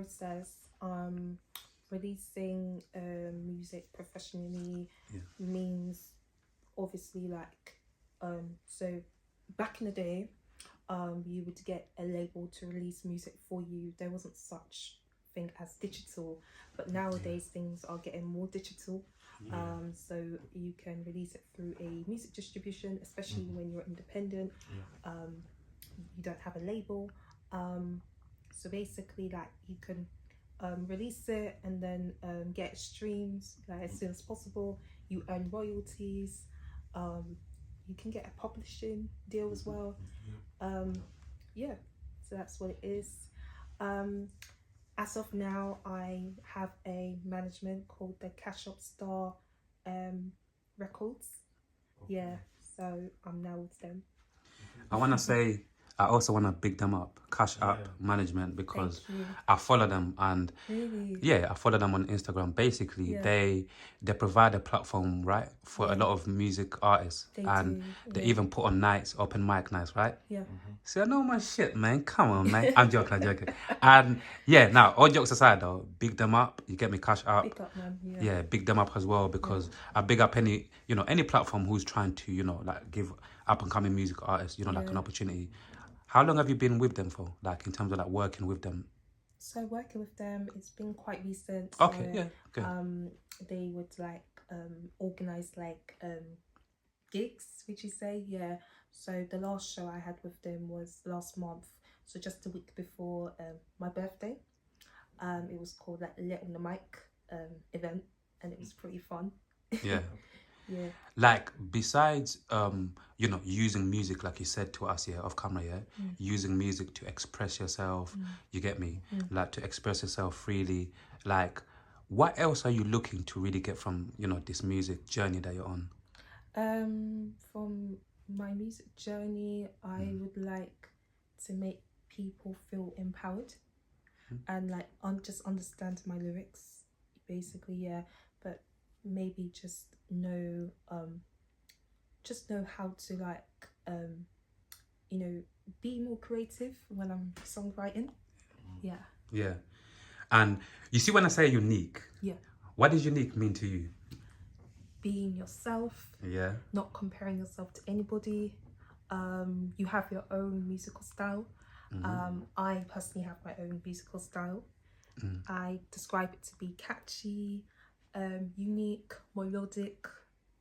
process. Releasing music professionally means obviously like so back in the day, you would get a label to release music for you. There wasn't such thing as digital, but nowadays things are getting more digital. So you can release it through a music distribution, especially when you're independent. You don't have a label. So basically, like you can release it and then get streams like as soon as possible. You earn royalties. You can get a publishing deal as well. Yeah, so that's what it is. As of now, I have a management called the Cash Up Star Records. Yeah, so I'm now with them. I want to say, I also want to big them up, Cash App Management, because I follow them and I follow them on Instagram. Basically, they provide a platform, right, for a lot of music artists, they even put on nights, open mic nights, right? See, I know my shit, man. Come on, man. I'm joking. And now all jokes aside, though, big them up. You get me, Cash App. Big up, man. Yeah, big them up as well because I big up any platform who's trying to like give up and coming music artists like an opportunity. How long have you been with them for, like in terms of like working with them? So working with them, it's been quite recent. Okay, so, they would like organize like gigs, would you say? Yeah. So the last show I had with them was last month. So just a week before my birthday. It was called like Lit on the Mic event, and it was pretty fun. Yeah. Yeah. Like besides using music, like you said to us off camera, using music to express yourself, you get me, like to express yourself freely, like what else are you looking to really get from this music journey that you're on? From my music journey, I would like to make people feel empowered and like just understand my lyrics basically, but maybe just know how to like be more creative when I'm songwriting. Yeah. And you see, when I say unique, what does unique mean to you? Being yourself, not comparing yourself to anybody. You have your own musical style. I personally have my own musical style. I describe it to be catchy, unique, melodic,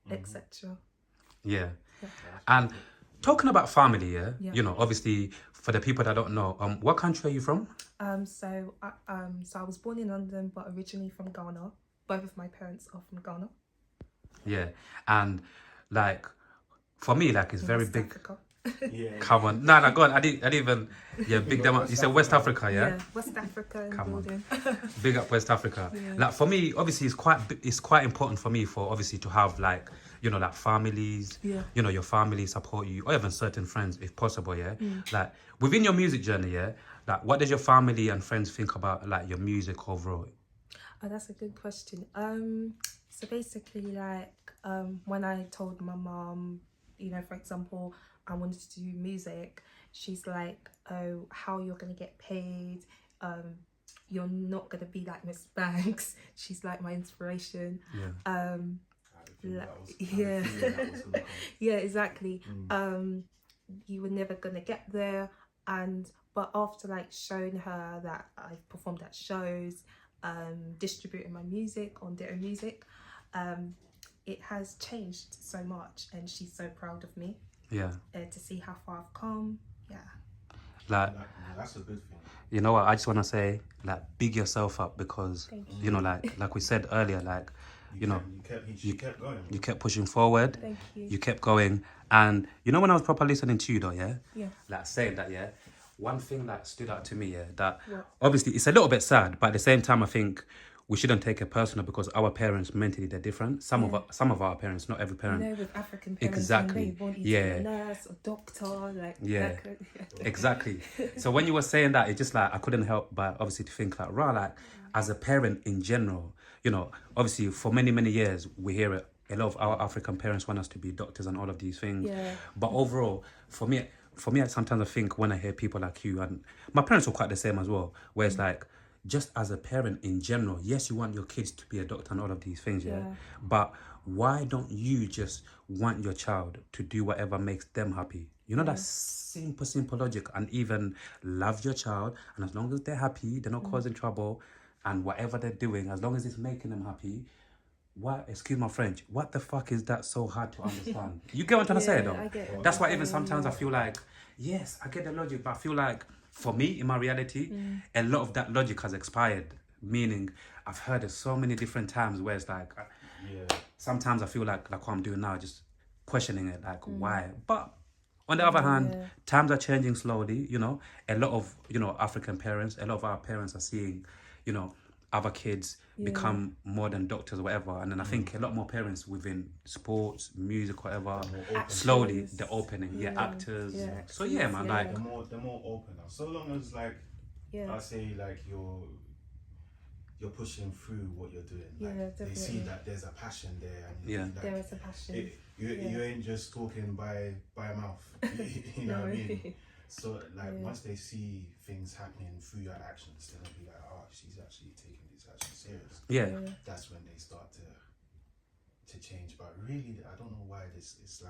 etc. Yeah. And talking about family, obviously for the people that don't know, what country are you from? So I was born in London, but originally from Ghana. Both of my parents are from Ghana. Yeah, and like for me, like it's very West big. Africa. Come on, no, go on. I didn't even. Yeah, big them up. You said West Africa, Yeah, West Africa. Come on, big up West Africa. Like for me, obviously, it's quite important for me for obviously to have like like families. Your family support you, or even certain friends if possible. Like within your music journey. Like what does your family and friends think about like your music overall? Oh, that's a good question. So basically, like when I told my mom, for example, I wanted to do music, she's like, oh, how you're gonna get paid? You're not gonna be like Miss Banks. She's like my inspiration. Yeah, exactly. You were never gonna get there, but after like showing her that I've performed at shows, distributing my music on their music, it has changed so much, and she's so proud of me. To see how far I've come. Like that's a good thing. You know what? I just want to say, like, big yourself up because like we said earlier, like you kept going. You kept pushing forward. Thank you. You kept going, and when I was proper listening to you though, like saying that, one thing that stood out to me, that obviously it's a little bit sad, but at the same time, I think we shouldn't take it personal because our parents mentally they're different. Some of our parents, not every parent. With African parents, exactly. A nurse, a doctor, like exactly. So when you were saying that, it's just like I couldn't help but obviously to think like, like as a parent in general, obviously for many years we hear it. A lot of our African parents want us to be doctors and all of these things. But overall, for me, sometimes I think when I hear people like you, and my parents were quite the same as well, where it's like, just as a parent in general, yes, you want your kids to be a doctor and all of these things, but why don't you just want your child to do whatever makes them happy? You know, that's simple logic. And even love your child, and as long as they're happy, they're not causing trouble, and whatever they're doing, as long as it's making them happy, why, excuse my French, what the fuck is that so hard to understand? You get what I'm trying to say, though? I get That's why even sometimes I feel like, yes, I get the logic, but I feel like, for me, in my reality, a lot of that logic has expired. Meaning, I've heard it so many different times where it's like, sometimes I feel like what I'm doing now, just questioning it, like, why? But on the other hand, times are changing slowly, you know. A lot of, you know, African parents, a lot of our parents are seeing, you know, other kids become more than doctors or whatever. And then I think a lot more parents within sports, music, whatever, slowly they're opening. Actors. So yeah, man, like they're more open now. So long as like I say like you're pushing through what you're doing. Like, they see that there's a passion there. And like, there is a passion. You ain't just talking by mouth. You know what I mean? So like once they see things happening through your actions, then they'll be like, oh, she's actually taking this action serious. That's when they start to change. But really, I don't know why it's like